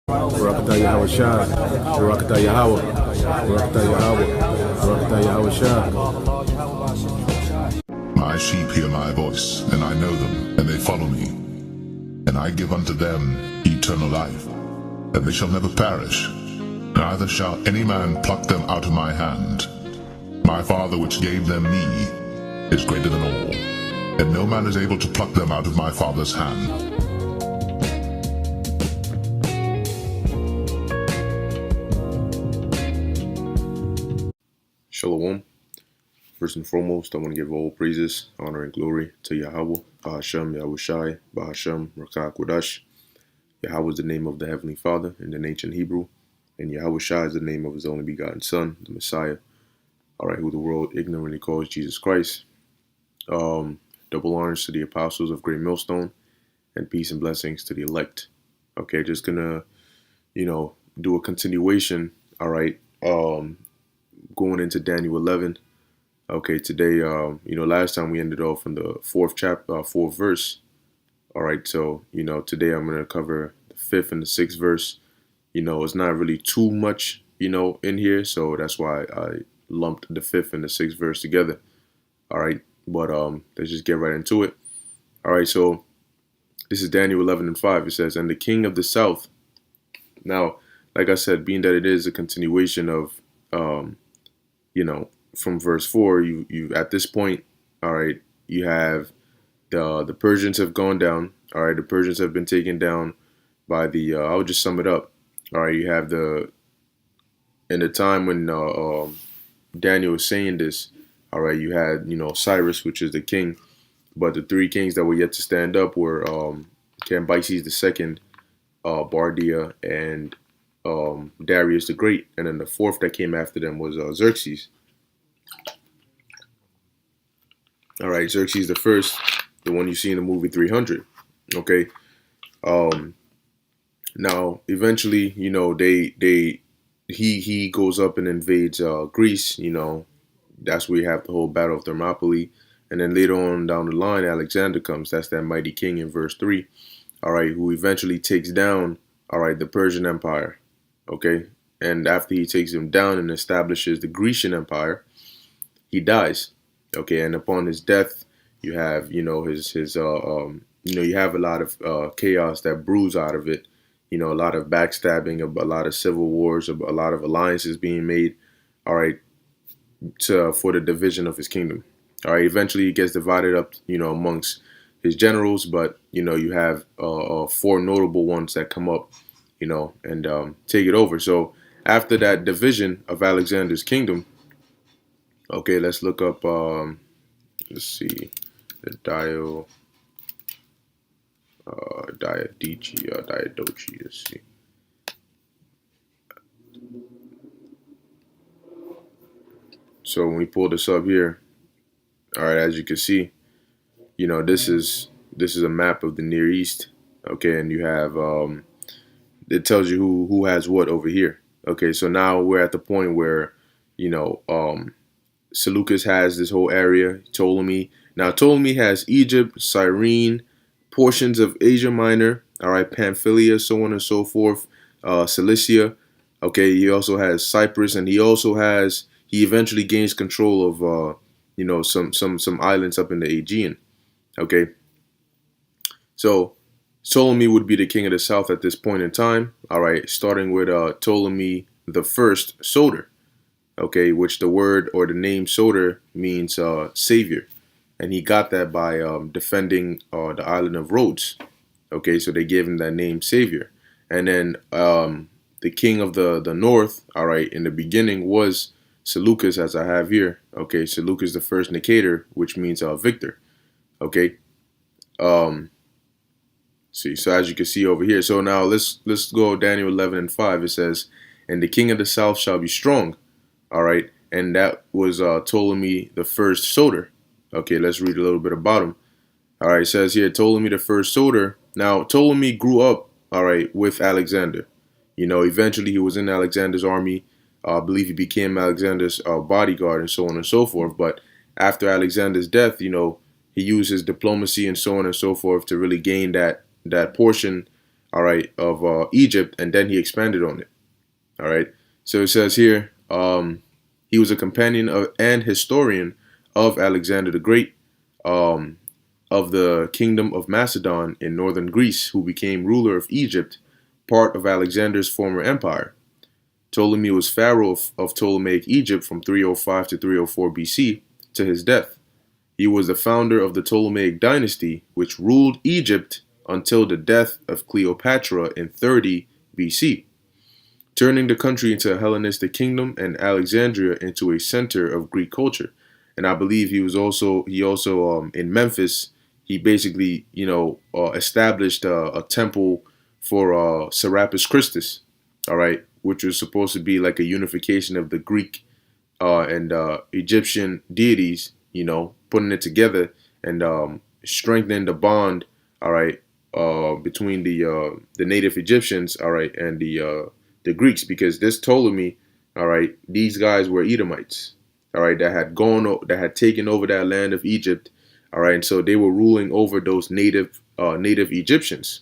Barakatah Yahweh Shai, Barakatah Yahweh, Barakatah Yahweh, Barakatah Yahweh Shai. My sheep hear my voice, and I know them, and they follow me. And I give unto them eternal life, and they shall never perish, neither shall any man pluck them out of my hand. My Father which gave them me is greater than all, and no man is able to pluck them out of my Father's hand. Shalom. First and foremost, I want to give all praises, honor, and glory to Yahweh, Bahashem, Yahushai, Bahashem, Rakah Kodash. Yahweh is the name of the Heavenly Father in the ancient Hebrew, and Yahushai is the name of His only begotten Son, the Messiah, who the world ignorantly calls Jesus Christ. Double honors to the apostles of Great Millstone, and peace and blessings to the elect. Okay, just gonna, do a continuation, going into Daniel 11. Okay, today, last time we ended off in the fourth verse. All right, so, today I'm going to cover the fifth and the sixth verse. It's not really too much, in here, so that's why I lumped the fifth and the sixth verse together. All right, but let's just get right into it. All right, so this is Daniel 11:5. It says, "And the king of the south." Now, like I said, being that it is a continuation of, from verse 4, you at this point, all right, you have the Persians have gone down. All right, the Persians have been taken down by the. I'll just sum it up. All right, you have in the time when Daniel was saying this. All right, you had Cyrus, which is the king, but the three kings that were yet to stand up were Cambyses II, Bardia, and Darius the Great, and then the fourth that came after them was Xerxes. All right, Xerxes the first, the one you see in the movie 300. Okay. Now eventually, he goes up and invades Greece. That's where you have the whole Battle of Thermopylae, and then later on down the line, Alexander comes. That's that mighty king in verse 3. All right, who eventually takes down the Persian Empire. Okay, and after he takes him down and establishes the Grecian Empire, he dies. Okay, and upon his death, you have you have a lot of chaos that brews out of it. A lot of backstabbing, a lot of civil wars, a lot of alliances being made. All right, for the division of his kingdom. All right, eventually he gets divided up, amongst his generals, but you have four notable ones that come up, and take it over. So after that division of Alexander's kingdom. Okay, let's look up, let's see, the Diadochi, let's see. So when we pull this up here, all right, as you can see, this is a map of the Near East, okay, and you have, it tells you who has what over here. Okay, so now we're at the point where, Seleucus has this whole area, Ptolemy. Now, Ptolemy has Egypt, Cyrene, portions of Asia Minor, all right, Pamphylia, so on and so forth, Cilicia. Okay, he also has Cyprus, and he eventually gains control of, some islands up in the Aegean. Okay, so Ptolemy would be the king of the south at this point in time. All right, starting with Ptolemy the First Soter. Okay, which the word or the name Soter means savior, and he got that by defending the island of Rhodes. Okay, so they gave him that name savior, and then the king of the north. All right, in the beginning was Seleucus, as I have here. Okay, Seleucus the First Nicator, which means victor. Okay, see, so as you can see over here. So now let's go Daniel 11:5. It says, "And the king of the south shall be strong." All right, and that was Ptolemy the First Soter. Okay, let's read a little bit about him. All right, it says here, Ptolemy the First Soter. Now, Ptolemy grew up, all right, with Alexander. Eventually he was in Alexander's army. I believe he became Alexander's bodyguard and so on and so forth. But after Alexander's death, he used his diplomacy and so on and so forth to really gain that portion all right, of Egypt, and then he expanded on it. All right. So it says here, he was a companion of and historian of Alexander the Great, um, of the kingdom of Macedon in northern Greece, who became ruler of Egypt, part of Alexander's former empire. Ptolemy was pharaoh of Ptolemaic Egypt from 305 to 304 BC to his death. He was the founder of the Ptolemaic dynasty, which ruled Egypt until the death of Cleopatra in 30 BC, turning the country into a Hellenistic kingdom and Alexandria into a center of Greek culture. And I believe he also in Memphis, he basically established a temple for Serapis Christus, all right, which was supposed to be like a unification of the Greek and Egyptian deities, putting it together and strengthening the bond, all right, between the native Egyptians, all right, and the Greeks, because this Ptolemy, all right, these guys were Edomites, all right, that had taken over that land of Egypt, all right, and so they were ruling over those native Egyptians,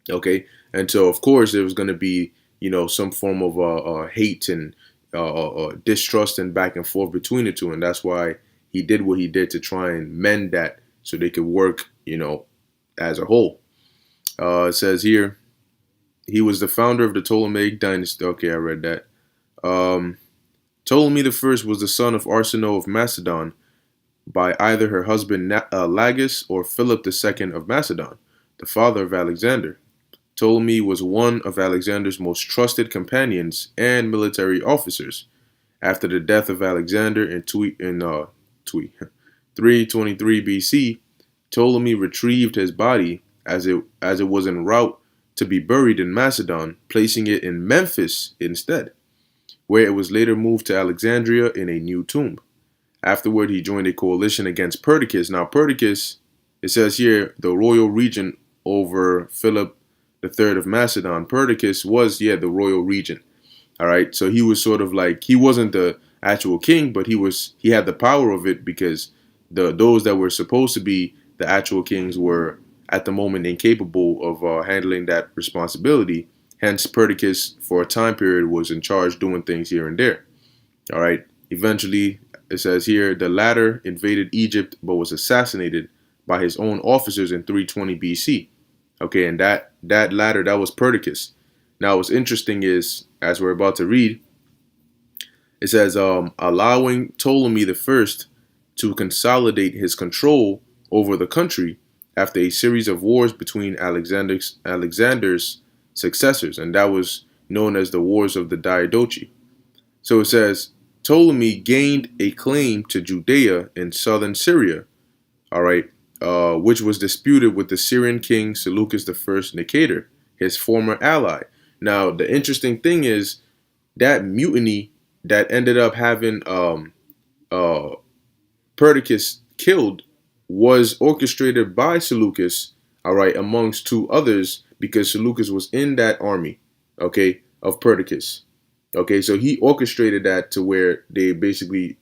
okay, and so of course there was going to be some form of hate and distrust and back and forth between the two, and that's why he did what he did to try and mend that so they could work, as a whole. It says here, he was the founder of the Ptolemaic dynasty. Okay, I read that. Ptolemy I was the son of Arsinoe of Macedon by either her husband Lagus or Philip II of Macedon, the father of Alexander. Ptolemy was one of Alexander's most trusted companions and military officers. After the death of Alexander in 323 BC, Ptolemy retrieved his body as it was en route to be buried in Macedon, placing it in Memphis instead, where it was later moved to Alexandria in a new tomb. Afterward, he joined a coalition against Perdiccas. Now, Perdiccas, it says here, the royal regent over Philip III of Macedon. Perdiccas was, the royal regent. All right, so he was sort of like, he wasn't the actual king, but he had the power of it because those that were supposed to be the actual kings were at the moment incapable of handling that responsibility. Hence, Perdiccas, for a time period, was in charge doing things here and there. All right. Eventually, it says here, the latter invaded Egypt but was assassinated by his own officers in 320 BC. Okay, and that latter, that was Perdiccas. Now, what's interesting is, as we're about to read, it says, allowing Ptolemy I to consolidate his control over the country after a series of wars between Alexander's successors, and that was known as the Wars of the Diadochi. So it says, Ptolemy gained a claim to Judea in southern Syria, all right, which was disputed with the Syrian king Seleucus I Nicator, his former ally. Now, the interesting thing is that mutiny that ended up having Perdiccas killed was orchestrated by Seleucus, all right, amongst two others, because Seleucus was in that army, okay, of Perdiccas. Okay, so he orchestrated that to where they basically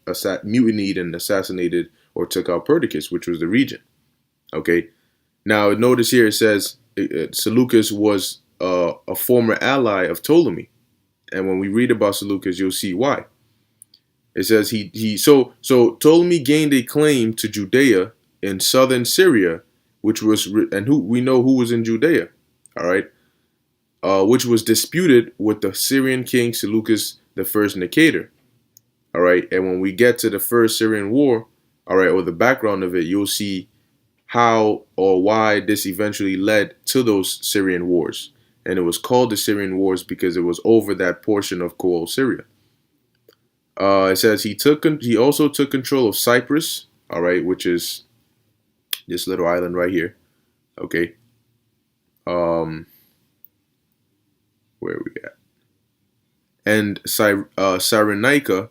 mutinied and assassinated or took out Perdiccas, which was the regent. Okay, now notice here it says Seleucus was a former ally of Ptolemy, and when we read about Seleucus, you'll see why. It says so Ptolemy gained a claim to Judea in southern Syria, which was, and we know who was in Judea, all right, which was disputed with the Syrian king Seleucus I Nicator, all right. And when we get to the First Syrian War, all right, or the background of it, you'll see how or why this eventually led to those Syrian wars. And it was called the Syrian Wars because it was over that portion of Coal Syria. It says he also took control of Cyprus, all right, which is this little island right here. Okay. Where are we at? And Cyrenaica,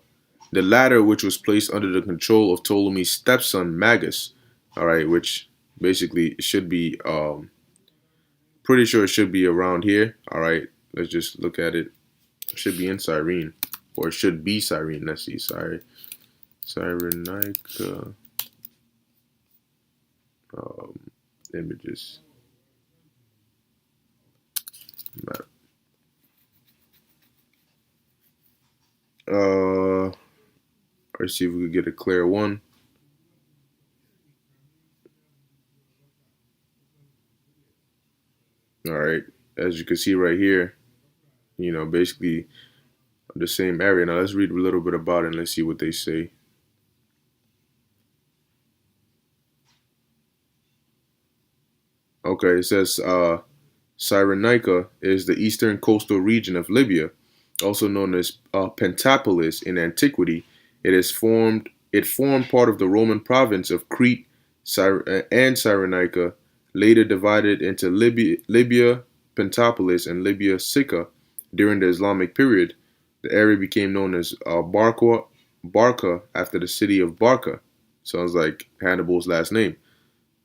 the latter, which was placed under the control of Ptolemy's stepson Magus, all right, which basically should be, pretty sure it should be around here. All right, let's just look at it. It should be in Cyrene, or it should be Cyrene. Let's see, Cyrenaica images. Let's see if we could get a clear one. All right, as you can see right here, basically the same area. Now let's read a little bit about it and let's see what they say. Okay, it says Cyrenaica is the eastern coastal region of Libya, also known as Pentapolis in antiquity. It formed part of the Roman province of Crete and Cyrenaica, later divided into Libya Pentapolis and Libya Sicca during the Islamic period. The area became known as Barca after the city of Barca. Sounds like Hannibal's last name,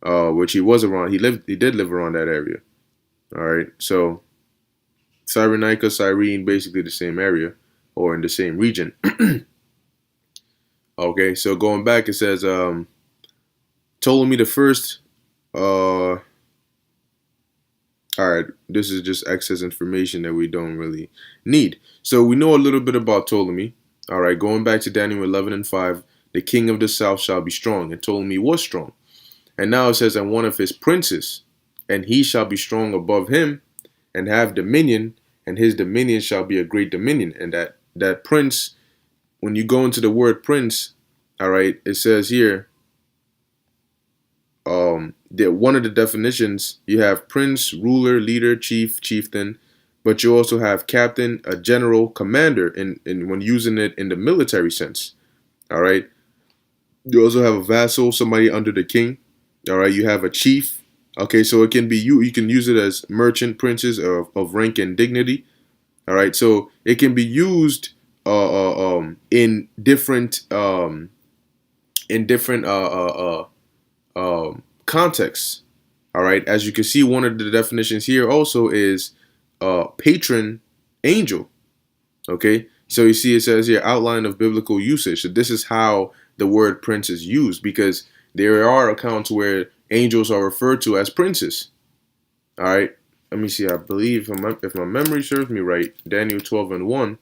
which he was around. He did live around that area. All right, so Cyrenaica, Cyrene, basically the same area or in the same region. Okay, so going back, it says Ptolemy the first. All right, this is just excess information that we don't really need. So we know a little bit about Ptolemy. All right, going back to Daniel 11 and 5, the king of the south shall be strong, and Ptolemy was strong. And now it says, and one of his princes, and he shall be strong above him, and have dominion, and his dominion shall be a great dominion. And that prince, when you go into the word prince, all right, it says here, that one of the definitions, you have prince, ruler, leader, chief, chieftain, but you also have captain, a general, commander, in when using it in the military sense. All right. You also have a vassal, somebody under the king. All right. You have a chief. Okay, so it can be you can use it as merchant princes of rank and dignity. All right, so it can be used in different contexts. All right, as you can see, one of the definitions here also is patron angel. Okay, so you see it says here outline of biblical usage. So this is how the word prince is used, because there are accounts where angels are referred to as princes. All right, let me see. I believe if my memory serves me right, Daniel 12 and 1.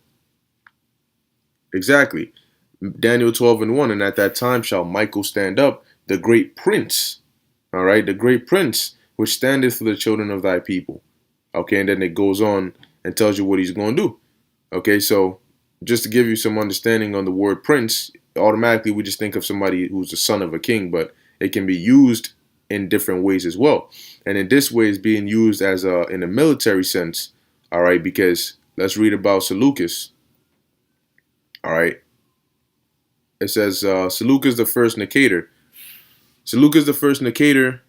Exactly. Daniel 12 and 1. And at that time shall Michael stand up, the great prince. All right, the great prince, which standeth for the children of thy people. Okay, and then it goes on and tells you what he's going to do. Okay, so just to give you some understanding on the word prince, automatically we just think of somebody who's the son of a king, but it can be used in different ways as well. And in this way, it's being used as in a military sense. All right, because let's read about Seleucus. All right, it says Seleucus the first Nicator. Seleucus the first Nicator,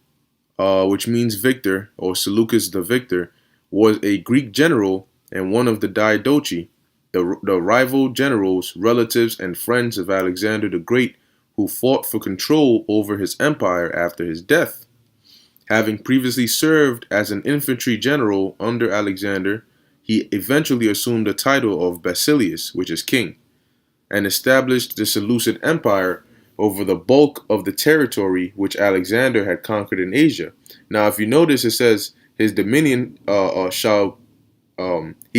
which means victor, or Seleucus the victor, was a Greek general and one of the Diadochi, the rival generals, relatives, and friends of Alexander the Great, who fought for control over his empire after his death. Having previously served as an infantry general under Alexander, he eventually assumed the title of Basileus, which is king, and established the Seleucid Empire over the bulk of the territory which Alexander had conquered in Asia. Now, if you notice, it says his dominion he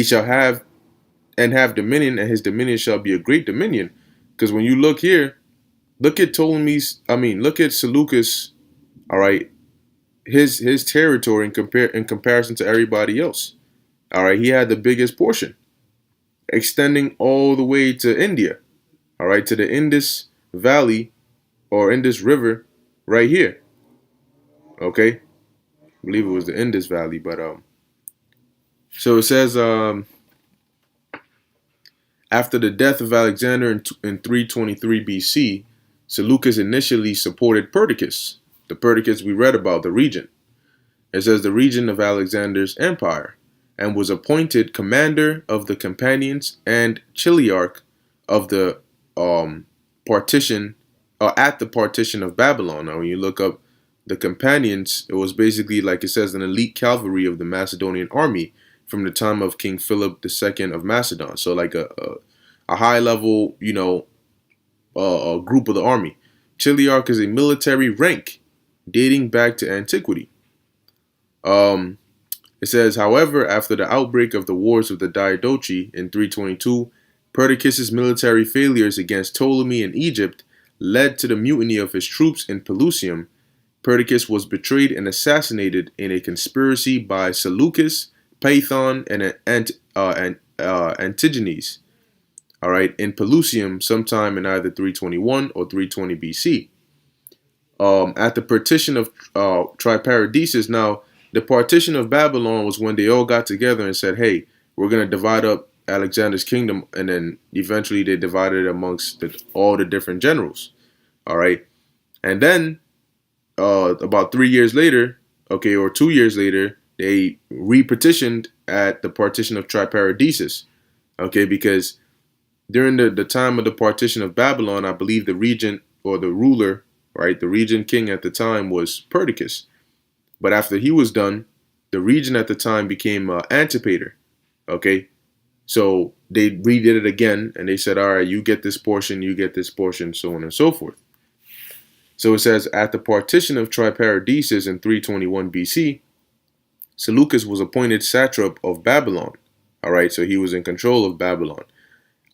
shall have dominion, and his dominion shall be a great dominion. Because when you look here, look at look at Seleucus. All right, his territory in comparison to everybody else. All right, he had the biggest portion, extending all the way to India. All right, to the Indus Valley or Indus River, right here. Okay, I believe it was the Indus Valley, but so it says after the death of Alexander in 323 BC, Seleucus initially supported Perdiccas, the Perdiccas we read about, the region. It says the region of Alexander's empire, and was appointed commander of the companions and chiliarch of the partition, at the partition of Babylon. Now, when you look up the companions, it was basically, like it says, an elite cavalry of the Macedonian army from the time of King Philip II of Macedon. So like a high level, a group of the army. Chiliarch is a military rank dating back to antiquity. It says, however, after the outbreak of the wars of the Diadochi in 322, Perdiccas' military failures against Ptolemy in Egypt led to the mutiny of his troops in Pelusium. Perdiccas was betrayed and assassinated in a conspiracy by Seleucus, Python, and Antigenes. All right, in Pelusium, sometime in either 321 or 320 BC. At the partition of Triparadisus. Now, the partition of Babylon was when they all got together and said, hey, we're going to divide up Alexander's kingdom, and then eventually they divided it amongst all the different generals. All right, and then about 3 years later, okay, or 2 years later, they re-petitioned at the partition of Triparadisus, okay, because during the time of the partition of Babylon, I believe the regent or the ruler, right, the regent king at the time was Perdiccas. But after he was done, the regent at the time became Antipater, okay? So they redid it again, and they said, all right, you get this portion, you get this portion, so on and so forth. So it says, at the partition of Triparadisus in 321 BC, Seleucus was appointed satrap of Babylon. All right, so he was in control of Babylon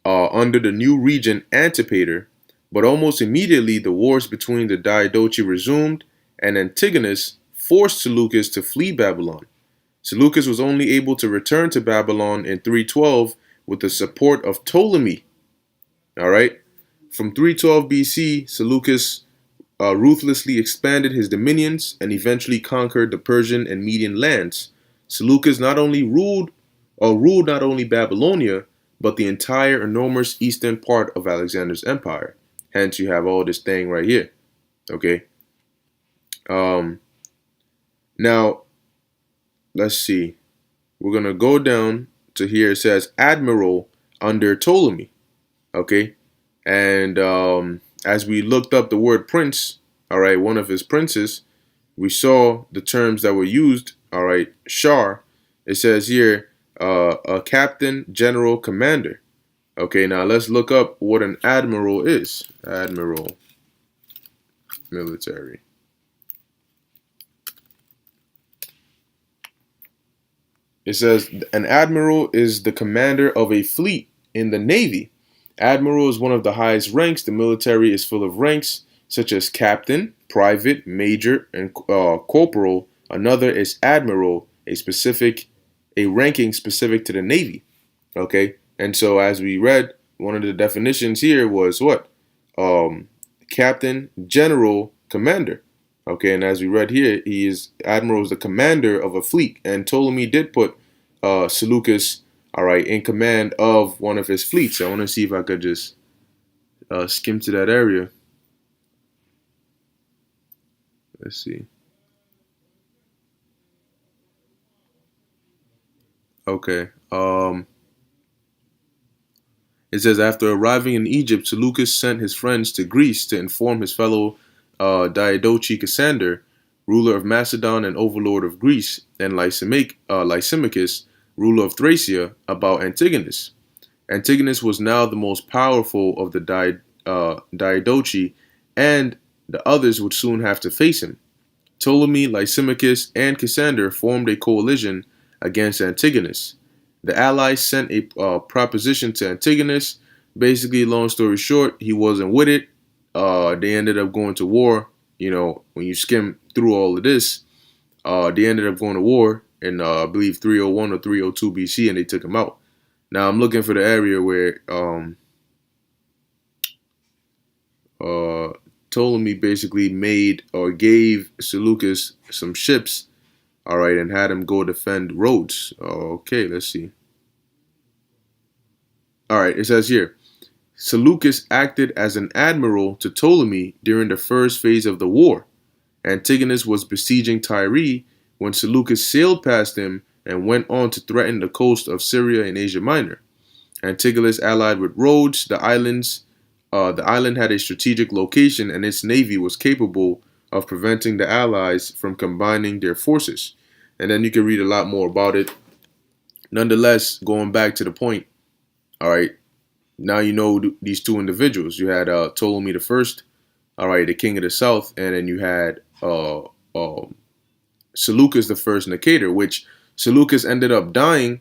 under the new regent Antipater. But almost immediately, the wars between the Diadochi resumed, and Antigonus forced Seleucus to flee Babylon. Seleucus was only able to return to Babylon in 312 with the support of Ptolemy. All right, from 312 BC, Seleucus ruthlessly expanded his dominions and eventually conquered the Persian and Median lands. Seleucus not only ruled not only Babylonia, but the entire enormous eastern part of Alexander's empire. Hence, you have all this thing right here. Okay. Now, let's see. We're going to go down to here. It says admiral under Ptolemy. Okay. And as we looked up the word prince, all right, one of his princes, we saw the terms that were used. All right. Shar. It says here, a captain, general, commander. Okay, now let's look up what an admiral is. Admiral, military. It says an admiral is the commander of a fleet in the Navy. Admiral is one of the highest ranks. The military is full of ranks such as captain, private, major, and corporal. Another is admiral, a ranking specific to the Navy. Okay, and so as we read, one of the definitions here was what? Captain, general, commander. Okay, and as we read here, admiral is the commander of a fleet, and Ptolemy did put Seleucus, all right, in command of one of his fleets. I want to see if I could just skim to that area. Let's see. Okay. It says, after arriving in Egypt, Seleucus sent his friends to Greece to inform his fellow Diadochi Cassander, ruler of Macedon and overlord of Greece, and Lysimachus, ruler of Thracia, about Antigonus. Antigonus was now the most powerful of the Diadochi, and the others would soon have to face him. Ptolemy, Lysimachus, and Cassander formed a coalition against Antigonus. The allies sent a proposition to Antigonus. Basically, long story short, he wasn't with it. They ended up going to war. You know, when you skim through all of this, they ended up going to war in, I believe, 301 or 302 BC, and they took him out. Now, I'm looking for the area where Ptolemy basically made or gave Seleucus some ships, all right, and had him go defend Rhodes. Okay, let's see. All right, it says here, Seleucus acted as an admiral to Ptolemy during the first phase of the war. Antigonus was besieging Tyre when Seleucus sailed past him and went on to threaten the coast of Syria and Asia Minor. Antigonus allied with Rhodes, the island had a strategic location, and its navy was capable of preventing the allies from combining their forces. And then you can read a lot more about it. Nonetheless, going back to the point, all right, now you know these two individuals. You had Ptolemy the First, all right, the king of the south, and then you had Seleucus the First Nicator, which Seleucus ended up dying.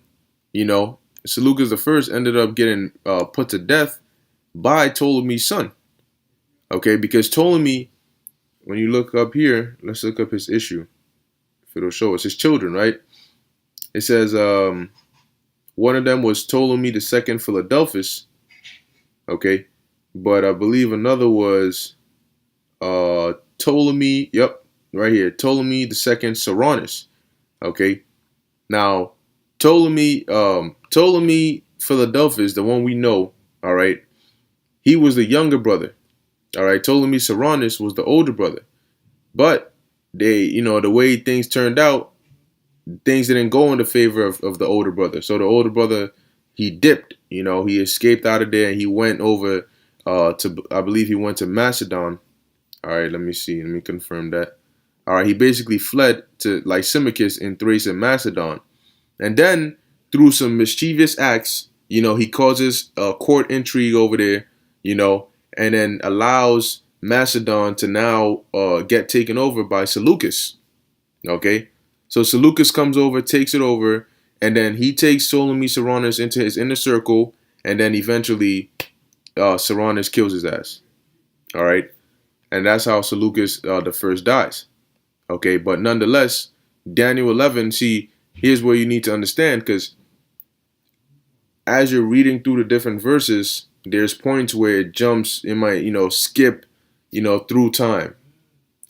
Seleucus the first ended up getting put to death by Ptolemy's son. Okay, because Ptolemy, when you look up here, let's look up his issue. If it'll show us his children, right? It says one of them was Ptolemy the second Philadelphus. Okay, but I believe another was Ptolemy. Yep, right here, Ptolemy the second Cyrannus. Okay, now Ptolemy Philadelphus, the one we know. All right, he was the younger brother. All right, Ptolemy Cyrannus was the older brother. But they, the way things turned out, things didn't go in the favor of the older brother. So the older brother, he dipped. He escaped out of there and he went over to, I believe he went to Macedon. All right, let me see. Let me confirm that. All right, he basically fled to Lysimachus in Thrace and Macedon. And then through some mischievous acts, he causes a court intrigue over there, and then allows Macedon to now get taken over by Seleucus. Okay, so Seleucus comes over, takes it over, and then he takes Ptolemy Cyrannus into his inner circle, and then eventually Cyrannus kills his ass. All right, and that's how Seleucus the first dies. Okay, but nonetheless, Daniel 11. See, here's where you need to understand, because as you're reading through the different verses, there's points where it jumps. It might skip through time.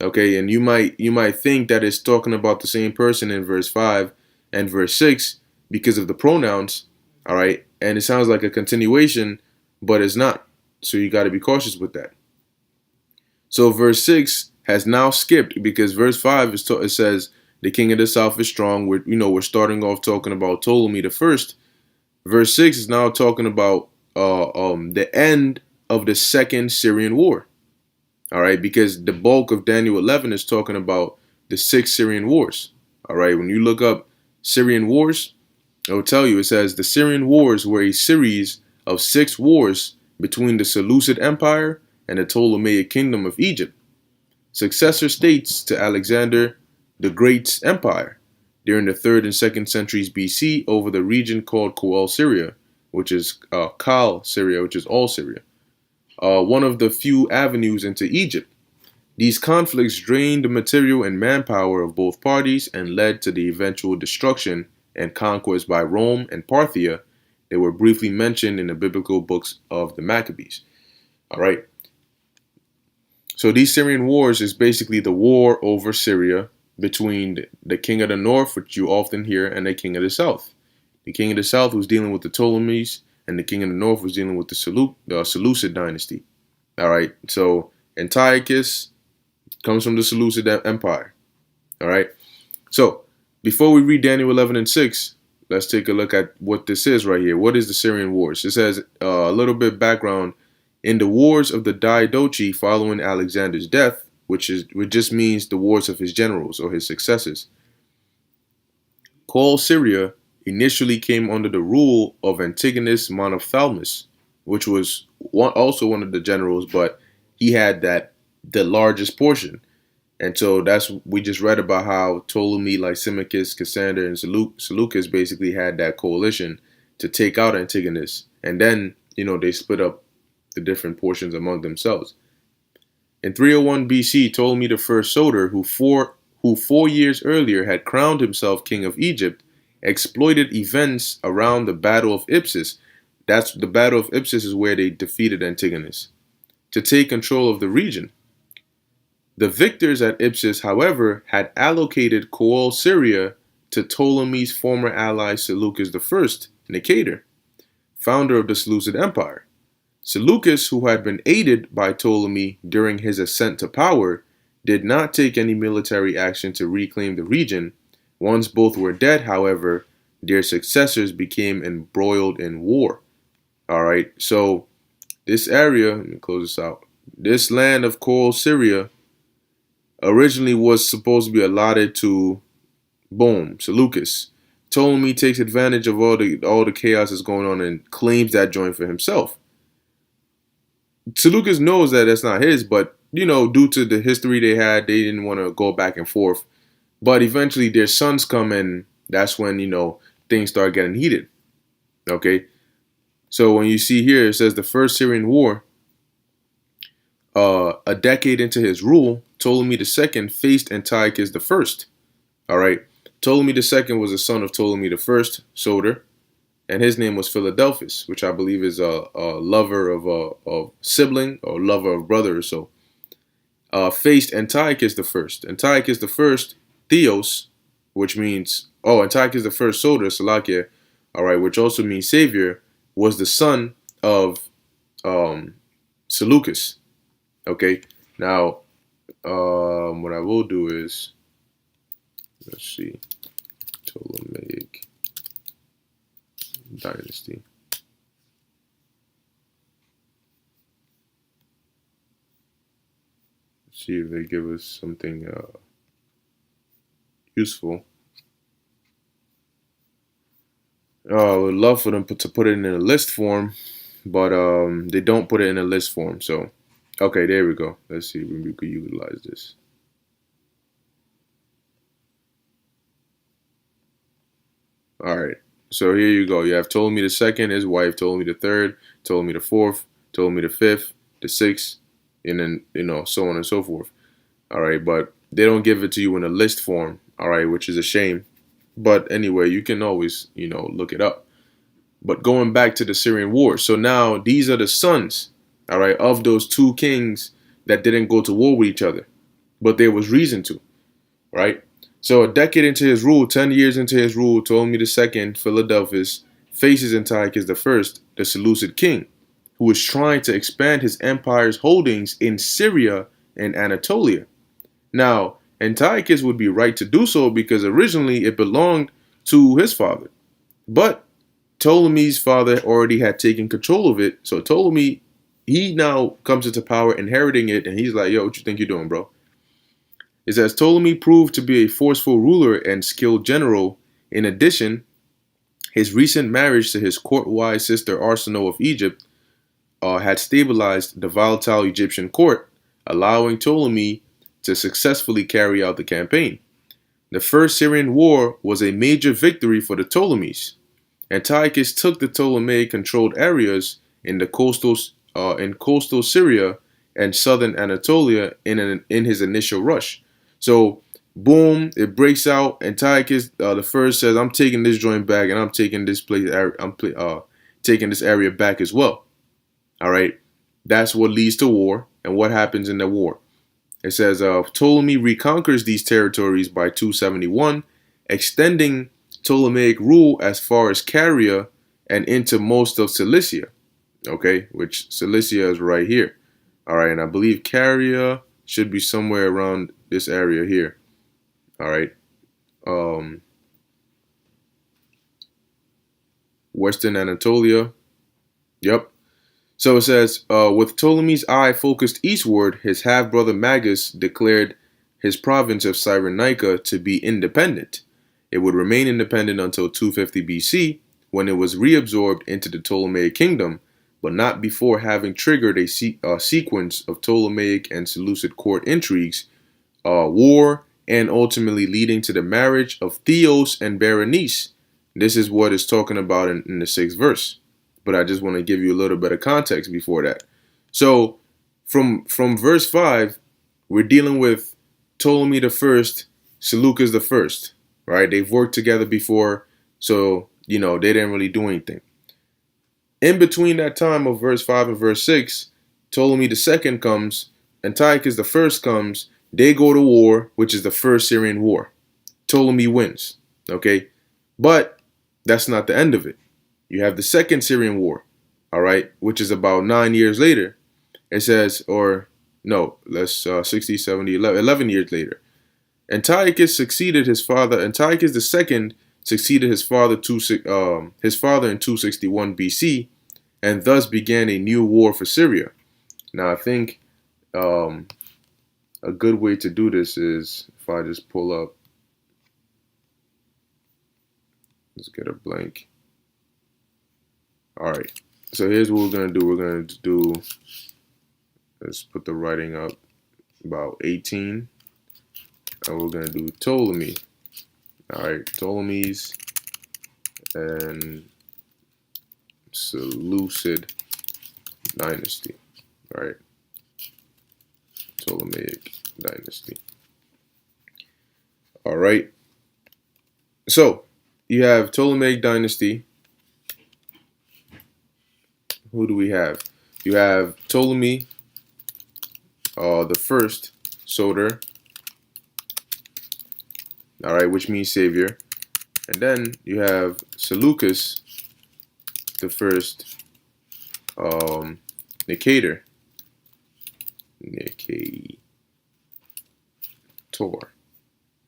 Okay, and you might think that it's talking about the same person in verse 5 and verse 6 because of the pronouns. All right, and it sounds like a continuation, but it's not. So you got to be cautious with that. So verse 6 has now skipped because verse 5 it says the king of the south is strong. We're starting off talking about Ptolemy the first. Verse 6 is now talking about the end of the second Syrian war. All right, because the bulk of Daniel 11 is talking about the 6 Syrian wars. All right, when you look up Syrian wars, it will tell you, it says the Syrian wars were a series of 6 wars between the Seleucid Empire and the Ptolemaic Kingdom of Egypt, successor states to Alexander the Great's empire during the 3rd and 2nd centuries BC over the region called Coel Syria, which is Kal Syria, which is all Syria. One of the few avenues into Egypt. These conflicts drained the material and manpower of both parties and led to the eventual destruction and conquest by Rome and Parthia. They were briefly mentioned in the biblical books of the Maccabees. All right. So these Syrian wars is basically the war over Syria between the king of the north, which you often hear, and the king of the south. The king of the south was dealing with the Ptolemies, and the king of the north was dealing with the Seleucid dynasty. All right, so Antiochus comes from the Seleucid Empire. All right, so before we read Daniel 11 and 6, let's take a look at what this is right here. What is the Syrian wars? It says a little bit background. In the wars of the Diadochi following Alexander's death, which just means the wars of his generals or his successors, Coel Syria initially came under the rule of Antigonus Monophthalmus, which was also one of the generals, but he had the largest portion. And so we just read about how Ptolemy, Lysimachus, Cassander, and Seleucus basically had that coalition to take out Antigonus. And then, they split up the different portions among themselves. In 301 BC, Ptolemy the first Soter, who 4 years earlier had crowned himself king of Egypt, exploited events around the Battle of Ipsus. That's the Battle of Ipsus is where they defeated Antigonus, to take control of the region. The victors at Ipsus, however, had allocated Coel Syria to Ptolemy's former ally Seleucus I, Nicator, founder of the Seleucid Empire. Seleucus, who had been aided by Ptolemy during his ascent to power, did not take any military action to reclaim the region. Once both were dead, however, their successors became embroiled in war. All right, so this area, let me close this out. This land of Coel Syria originally was supposed to be allotted to, Seleucus. Ptolemy takes advantage of all the chaos that's going on and claims that joint for himself. Seleucus knows that that's not his, but, due to the history they had, they didn't want to go back and forth. But eventually their sons come and, that's when, things start getting heated. Okay. So when you see here, it says the first Syrian war, a decade into his rule, Ptolemy II faced Antiochus I. All right. Ptolemy II was a son of Ptolemy I, Soter, and his name was Philadelphus, which I believe is a lover of a sibling or lover of brother or so. Faced Antiochus I. Antiochus I, Theos, which means, Antiochus I, Soter, Salakia, all right, which also means savior, was the son of Seleucus. Okay, now what I will do is, let's see, Ptolemaic dynasty. Let's see if they give us something useful. I would love for them to put it in a list form, but they don't put it in a list form. So, okay, there we go. Let's see when we could utilize this. All right. So here you go. You have Ptolemy II, his wife, Ptolemy III, Ptolemy IV, Ptolemy V, the sixth, and then, so on and so forth. All right. But they don't give it to you in a list form. All right. Which is a shame. But anyway, you can always, look it up. But going back to the Syrian war. So now these are the sons, all right, of those two kings that didn't go to war with each other. But there was reason to, right? So a decade into his rule, 10 years into his rule, Ptolemy II, Philadelphus, faces Antiochus I, the Seleucid king, who is trying to expand his empire's holdings in Syria and Anatolia. Now, Antiochus would be right to do so because originally it belonged to his father. But Ptolemy's father already had taken control of it. So Ptolemy, he now comes into power inheriting it. And he's like, yo, what you think you're doing, bro? It says Ptolemy proved to be a forceful ruler and skilled general. In addition, his recent marriage to his court-wise sister Arsinoe of Egypt had stabilized the volatile Egyptian court, allowing Ptolemy to successfully carry out the campaign. The First Syrian War was a major victory for the Ptolemies. Antiochus took the Ptolemaic-controlled areas in coastal Syria and southern Anatolia in his initial rush. So, boom, it breaks out. Antiochus the first says, "I'm taking this joint back, and I'm taking this place. I'm taking this area back as well." All right, that's what leads to war, and what happens in the war. It says Ptolemy reconquers these territories by 271, extending Ptolemaic rule as far as Caria and into most of Cilicia. Okay, which Cilicia is right here. All right, and I believe Caria should be somewhere around this area here. All right. Western Anatolia. Yep. So it says, with Ptolemy's eye focused eastward, his half-brother Magus declared his province of Cyrenaica to be independent. It would remain independent until 250 BC, when it was reabsorbed into the Ptolemaic kingdom, but not before having triggered a sequence of Ptolemaic and Seleucid court intrigues, war, and ultimately leading to the marriage of Theos and Berenice. This is what it's talking about in the 6th verse. But I just want to give you a little bit of context before that. So from verse 5, we're dealing with Ptolemy I, Seleucus I, right? They've worked together before, so, they didn't really do anything. In between that time of verse 5 and verse 6, Ptolemy II comes, Antiochus I comes, they go to war, which is the First Syrian War. Ptolemy wins, okay? But that's not the end of it. You have the Second Syrian War, all right, which is about 9 years later. It says, 60, 70, 11 years later. Antiochus succeeded his father. Antiochus II succeeded his father in 261 BC, and thus began a new war for Syria. Now, I think a good way to do this is if I just pull up. Let's get a blank. All right, so here's what we're going to do. We're going to do, let's put the writing up, about 18. And we're going to do Ptolemy. All right, Ptolemies and Seleucid dynasty. All right, Ptolemaic dynasty. All right. So you have Ptolemaic dynasty. Who do we have? You have Ptolemy, the first, Soter. All right, which means savior. And then you have Seleucus, the first, Nicator. Nicator.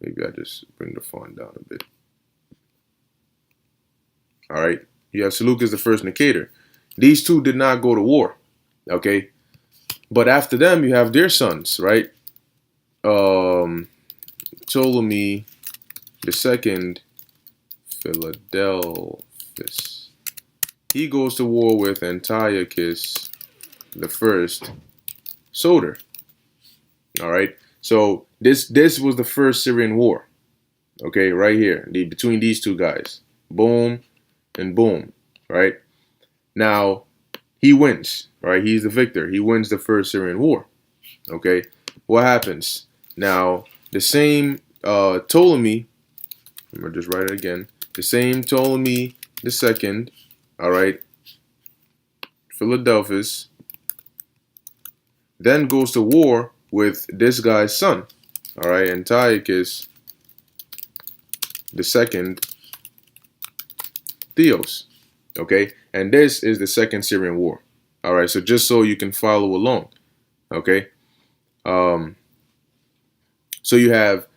Maybe I just bring the font down a bit. All right, you have Seleucus the first, Nicator. These two did not go to war, okay? But after them, you have their sons, right? Ptolemy the second, Philadelphus. He goes to war with Antiochus the first, Soter. All right. So this was the first Syrian war. Okay, right here, between these two guys. Boom and boom. Right. Now he wins. Right. He's the victor. He wins the first Syrian war. Okay. What happens now? The same Ptolemy. I'm gonna just write it again. The same Ptolemy the second. All right. Philadelphus. Then goes to war with this guy's son, all right, Antiochus the second, Theos, okay, and this is the second Syrian war, all right. So just so you can follow along, okay. So you have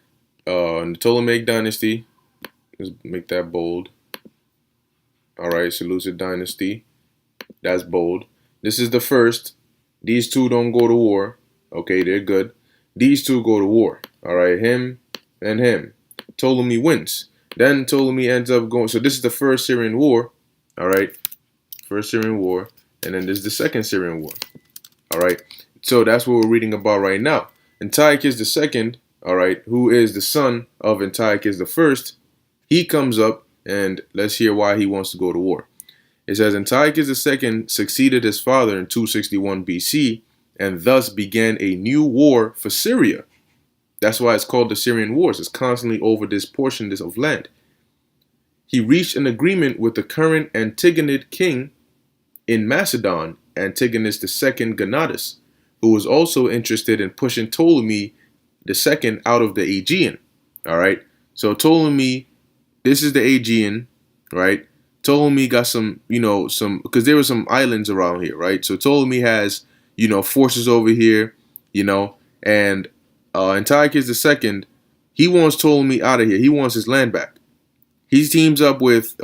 the Ptolemaic dynasty. Let's make that bold. All right, Seleucid dynasty. That's bold. This is the first. These two don't go to war. Okay, they're good. These two go to war. All right, him and him. Ptolemy wins. Then Ptolemy ends up going. So this is the first Syrian war. All right, first Syrian war. And then this is the second Syrian war. All right, so that's what we're reading about right now. Antiochus the second, all right, who is the son of Antiochus the first, he comes up, and let's hear why he wants to go to war. It says, Antiochus II succeeded his father in 261 BC and thus began a new war for Syria. That's why it's called the Syrian Wars. It's constantly over this portion of land. He reached an agreement with the current Antigonid king in Macedon, Antigonus II Gonatas, who was also interested in pushing Ptolemy II out of the Aegean. All right. So Ptolemy, this is the Aegean, right? Ptolemy got some, because there were some islands around here, right? So Ptolemy has, forces over here, and Antiochus II, he wants Ptolemy out of here. He wants his land back. He teams up with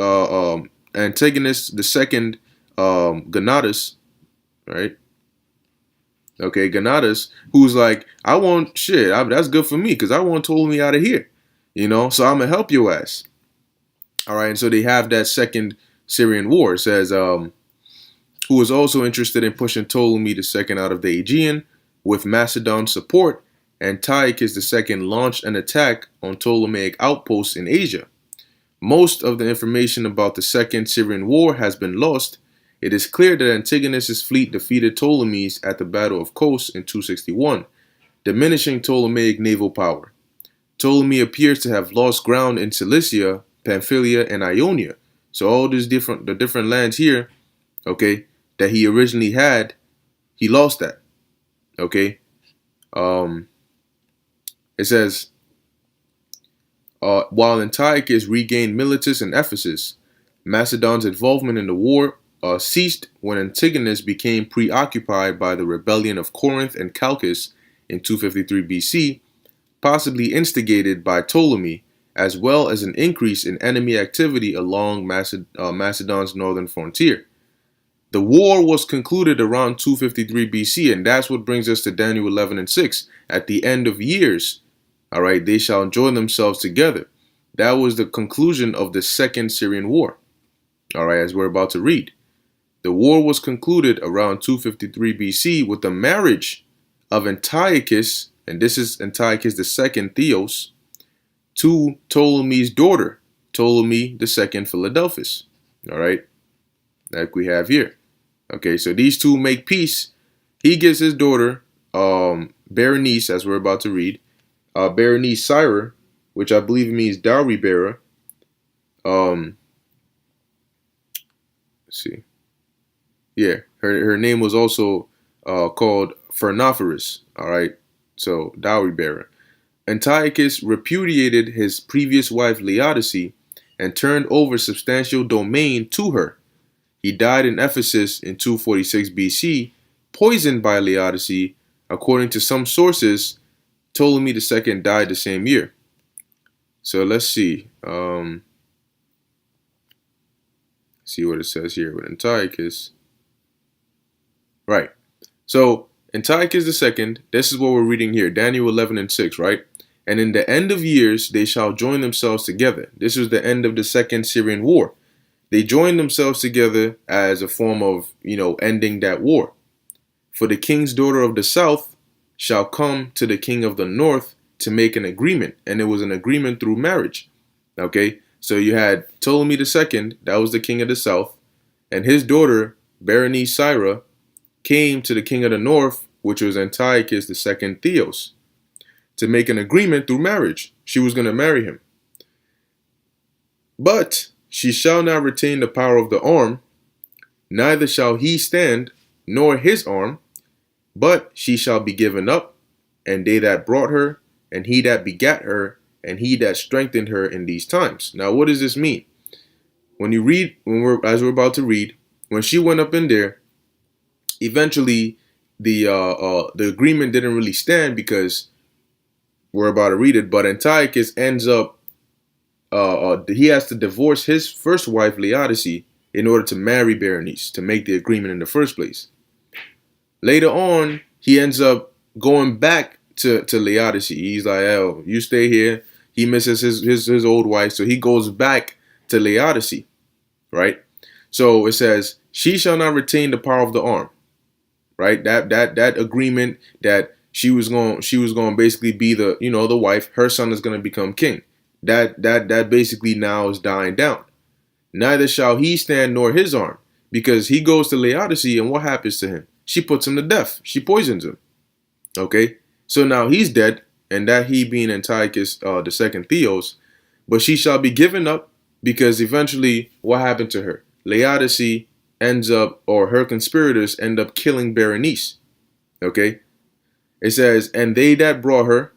Antigonus II Gonatas, right? Okay, Gonatas, who's like, I want shit. That's good for me because I want Ptolemy out of here, so I'm going to help your ass. All right, and so they have that second Syrian war. It says, who was also interested in pushing Ptolemy II out of the Aegean. With Macedon's support, Antiochus II launched an attack on Ptolemaic outposts in Asia. Most of the information about the Second Syrian War has been lost. It is clear that Antigonus's fleet defeated Ptolemy's at the Battle of Kos in 261, diminishing Ptolemaic naval power. Ptolemy appears to have lost ground in Cilicia, Pamphylia, and Ionia. So all these different lands here, okay, that he originally had, he lost that. Okay. It says, while Antiochus regained Miletus and Ephesus, Macedon's involvement in the war ceased when Antigonus became preoccupied by the rebellion of Corinth and Chalcis in 253 BC, possibly instigated by Ptolemy, as well as an increase in enemy activity along Macedon's northern frontier. The war was concluded around 253 BC, and that's what brings us to Daniel 11:6. At the end of years, all right, they shall join themselves together. That was the conclusion of the Second Syrian War, all right, as we're about to read. The war was concluded around 253 BC with the marriage of Antiochus, and this is Antiochus II Theos, to Ptolemy's daughter, Ptolemy II Philadelphus. All right, like we have here. Okay, so these two make peace. He gives his daughter, Berenice, as we're about to read, Berenice Syra, which I believe means dowry bearer. Let's see. Yeah, her name was also called Phernophorus. All right, so dowry bearer. Antiochus repudiated his previous wife Laodice and turned over substantial domain to her. He died in Ephesus in 246 BC, poisoned by Laodice. According to some sources, Ptolemy II died the same year. So let's see. See what it says here with Antiochus. Right. So Antiochus II, this is what we're reading here, Daniel 11:6, right? And in the end of years, they shall join themselves together. This was the end of the Second Syrian War. They joined themselves together as a form of, ending that war. For the king's daughter of the south shall come to the king of the north to make an agreement. And it was an agreement through marriage. Okay, so you had Ptolemy II, that was the king of the south, and his daughter, Berenice Syra, came to the king of the north, which was Antiochus II Theos, to make an agreement through marriage. She was going to marry him. But she shall not retain the power of the arm, neither shall he stand, nor his arm, but she shall be given up, and they that brought her, and he that begat her, and he that strengthened her in these times. Now, what does this mean? When you read, as we're about to read, when she went up in there, eventually the agreement didn't really stand because we're about to read it. But Antiochus ends up, he has to divorce his first wife Laodice in order to marry Berenice, to make the agreement in the first place. Later on, he ends up going back to Laodice. He's like, oh, you stay here. He misses his old wife, so he goes back to Laodice, right? So it says, she shall not retain the power of the arm, right? That agreement that she was going to basically be the the wife. Her son is going to become king. That basically now is dying down. Neither shall he stand nor his arm, because he goes to Laodice, and what happens to him? She puts him to death. She poisons him. Okay, so now he's dead, and that he being Antiochus II Theos, but she shall be given up, because eventually what happened to her? Laodice ends up, or her conspirators end up killing Berenice. Okay, it says, and they that brought her,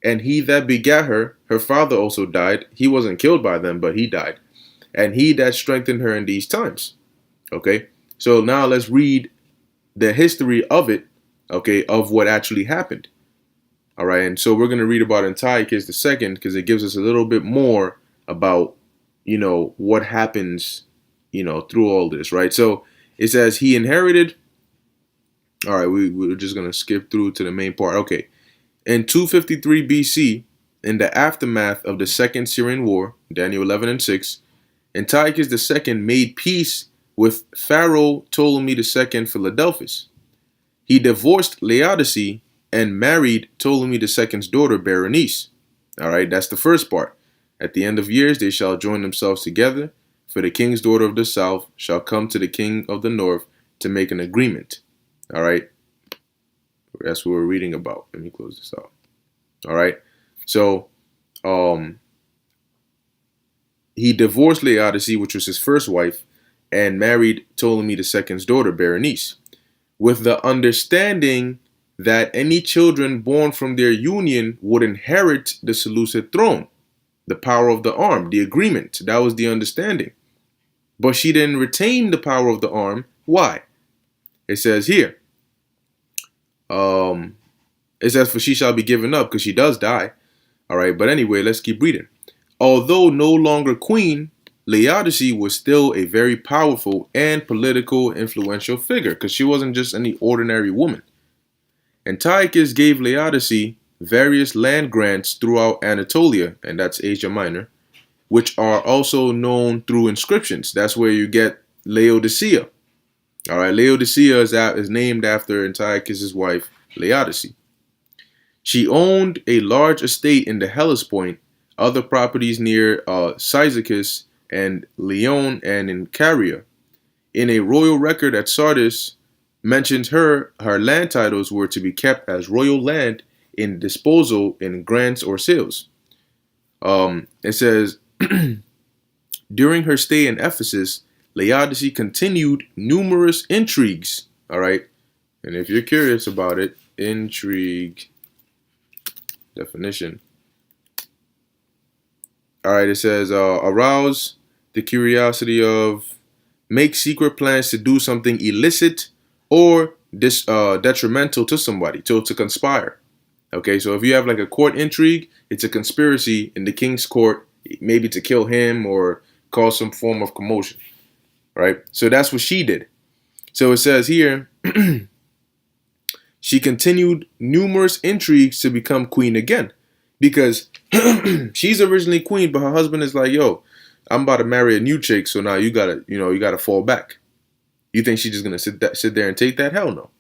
and he that begat her, her father also died. He wasn't killed by them, but he died. And he that strengthened her in these times. Okay, so now let's read the history of it, okay, of what actually happened. All right, and so we're going to read about Antiochus II because it gives us a little bit more about, what happens, through all this, right? So it says he inherited. All right, we're just going to skip through to the main part. Okay, in 253 BC, in the aftermath of the Second Syrian War, Daniel 11:6, Antiochus II made peace with Pharaoh Ptolemy II Philadelphus. He divorced Laodice and married Ptolemy II's daughter Berenice. All right, that's the first part. At the end of years, they shall join themselves together, for the king's daughter of the south shall come to the king of the north to make an agreement. All right, that's what we're reading about. Let me close this out. All right, so he divorced Laodice, which was his first wife, and married Ptolemy II's daughter Berenice, with the understanding that any children born from their union would inherit the Seleucid throne, the power of the arm, the agreement. That was the understanding. But she didn't retain the power of the arm. Why? It says here, it says, for she shall be given up, because she does die. All right, but anyway, let's keep reading. Although no longer queen, Laodice was still a very powerful and political influential figure, because she wasn't just any ordinary woman. Antiochus gave Laodice various land grants throughout Anatolia, and that's Asia Minor, which are also known through inscriptions. That's where you get Laodicea. All right, Laodicea is named after Antiochus's wife, Laodice. She owned a large estate in the Hellespont, other properties near Cyzicus and Leon and in Caria. In a royal record at Sardis, mentions her land titles were to be kept as royal land in disposal in grants or sales. It says, during her stay in Ephesus, Laodice continued numerous intrigues. All right. And if you're curious about it, intrigue definition. All right. It says, arouse the curiosity of, make secret plans to do something illicit or detrimental to somebody, to conspire. Okay, so if you have like a court intrigue, it's a conspiracy in the king's court, maybe to kill him or cause some form of commotion, right? So that's what she did. So it says here, she continued numerous intrigues to become queen again, because she's originally queen, but her husband is like, yo, I'm about to marry a new chick, so now you gotta fall back. You think she's just gonna sit there and take that? Hell no.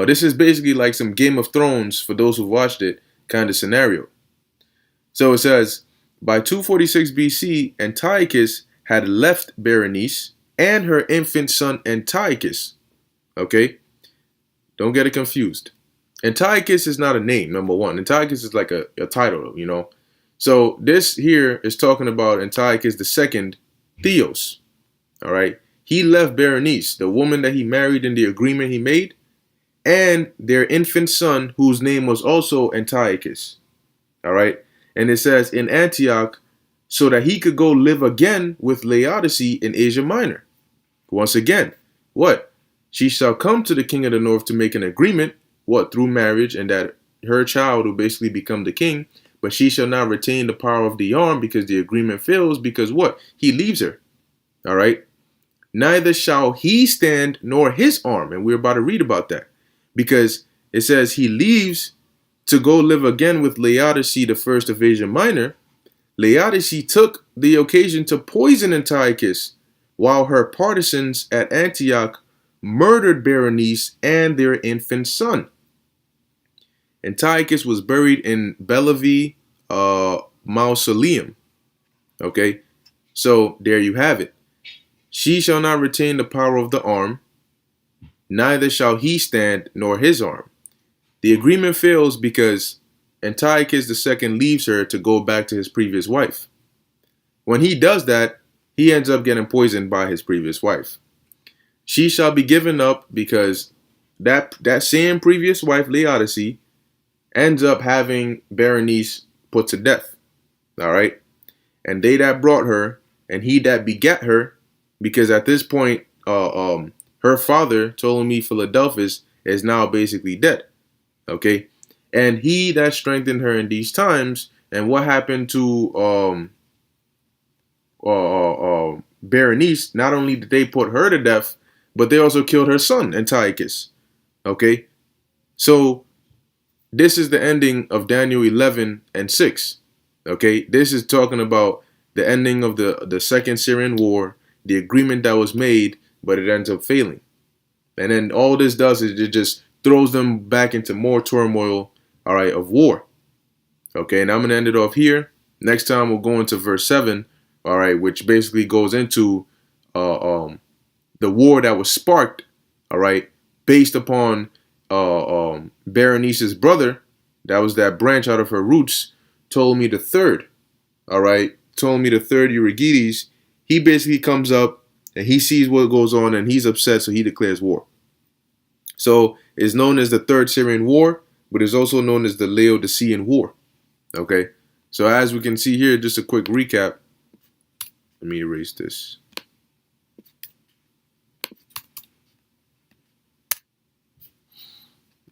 This is basically like some Game of Thrones, for those who watched it, kind of scenario. So it says, by 246 BC, Antiochus had left Berenice and her infant son Antiochus. Okay? Don't get it confused. Antiochus is not a name, number one. Antiochus is like a title, So this here is talking about Antiochus II, Theos. All right? He left Berenice, the woman that he married in the agreement he made, and their infant son, whose name was also Antiochus. All right. And it says in Antioch, so that he could go live again with Laodice in Asia Minor. Once again, what? She shall come to the king of the north to make an agreement, what? Through marriage, and that her child will basically become the king, but she shall not retain the power of the arm because the agreement fails, because what? He leaves her. All right. Neither shall he stand nor his arm. And we're about to read about that. Because it says he leaves to go live again with Laodice, the first of Asia Minor. Laodice took the occasion to poison Antiochus, while her partisans at Antioch murdered Berenice and their infant son. Antiochus was buried in Bellevue Mausoleum. Okay, so there you have it. She shall not retain the power of the arm, neither shall he stand nor his arm. The agreement fails because Antiochus II leaves her to go back to his previous wife. When he does that, he ends up getting poisoned by his previous wife. She shall be given up because that same previous wife, Laodice, ends up having Berenice put to death. All right? And they that brought her, and he that begat her, because at this point, her father, Ptolemy Philadelphus, is now basically dead. Okay? And he that strengthened her in these times, and what happened to Berenice, not only did they put her to death, but they also killed her son, Antiochus. Okay? So, this is the ending of Daniel 11 and 6. Okay? This is talking about the ending of the Second Syrian War, the agreement that was made, but it ends up failing. And then all this does is it just throws them back into more turmoil, all right, of war. Okay, and I'm going to end it off here. Next time we'll go into verse 7, all right, which basically goes into the war that was sparked, all right, based upon Berenice's brother, that was that branch out of her roots, Ptolemy the third, all right, Ptolemy the third Euergetes. He basically comes up and he sees what goes on and he's upset, so he declares war. So it's known as the Third Syrian War, but it's also known as the Laodicean War. Okay, so as we can see here, just a quick recap. Let me erase this.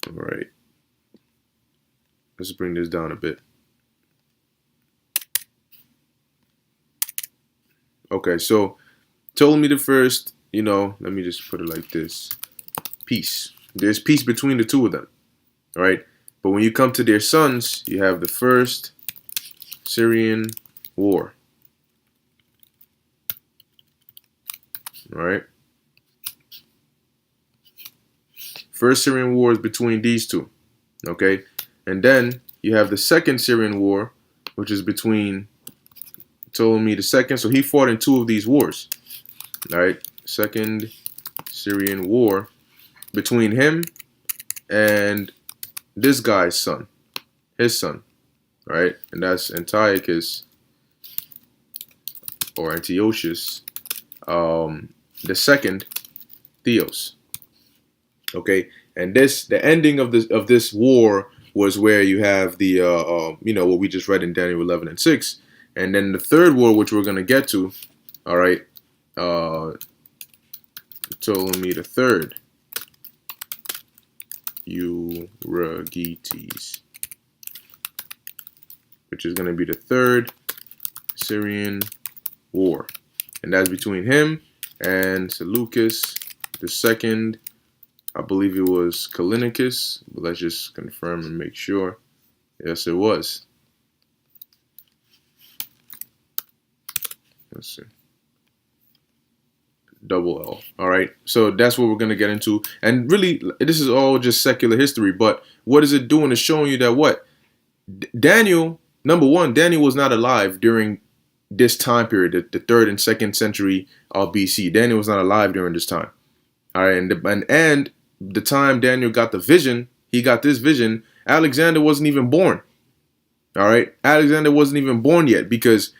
All right, let's bring this down a bit. Okay, so Ptolemy the first, let me just put it like this. Peace. There's peace between the two of them. All right. But when you come to their sons, you have the First Syrian War. All right. First Syrian War is between these two. Okay. And then you have the Second Syrian War, which is between Ptolemy II. So he fought in 2 of these wars. All right, Second Syrian War between him and this guy's son, his son, right? And that's Antiochus or Antiochus the second, Theos. Okay, and the ending of this war was where you have the what we just read in Daniel 11 and 6, and then the third war, which we're gonna get to. All right, Ptolemy the third, Euergetes, which is gonna be the third Syrian War, and that's between him and Seleucus the second. I believe it was Callinicus, but let's just confirm and make sure. Yes, it was. Let's see. Double L. All right. So that's what we're going to get into. And really, this is all just secular history. But what is it doing? It's showing you that what? Daniel, number one, Daniel was not alive during this time period, the 3rd and 2nd century BC. Daniel was not alive during this time. All right. And the time Daniel got the vision, he got this vision, Alexander wasn't even born. All right. Alexander wasn't even born yet, because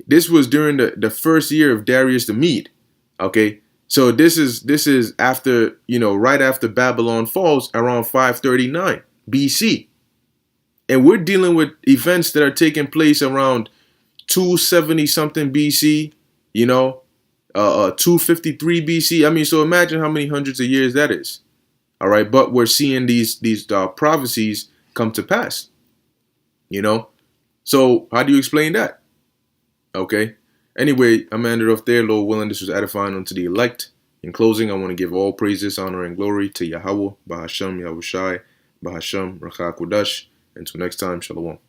this was during the first year of Darius the Mede. Okay. So this is after, right after Babylon falls around 539 BC. And we're dealing with events that are taking place around 270 something BC, 253 BC. I mean, so imagine how many hundreds of years that is. All right, but we're seeing these prophecies come to pass. So how do you explain that? Okay. Anyway, I'm gonna end it off there. Lord willing, this was edifying unto the elect. In closing, I want to give all praises, honor, and glory to Yahweh, Bahasham, Yahushai, Bahasham, Rakha Kodash. Until next time, Shalom.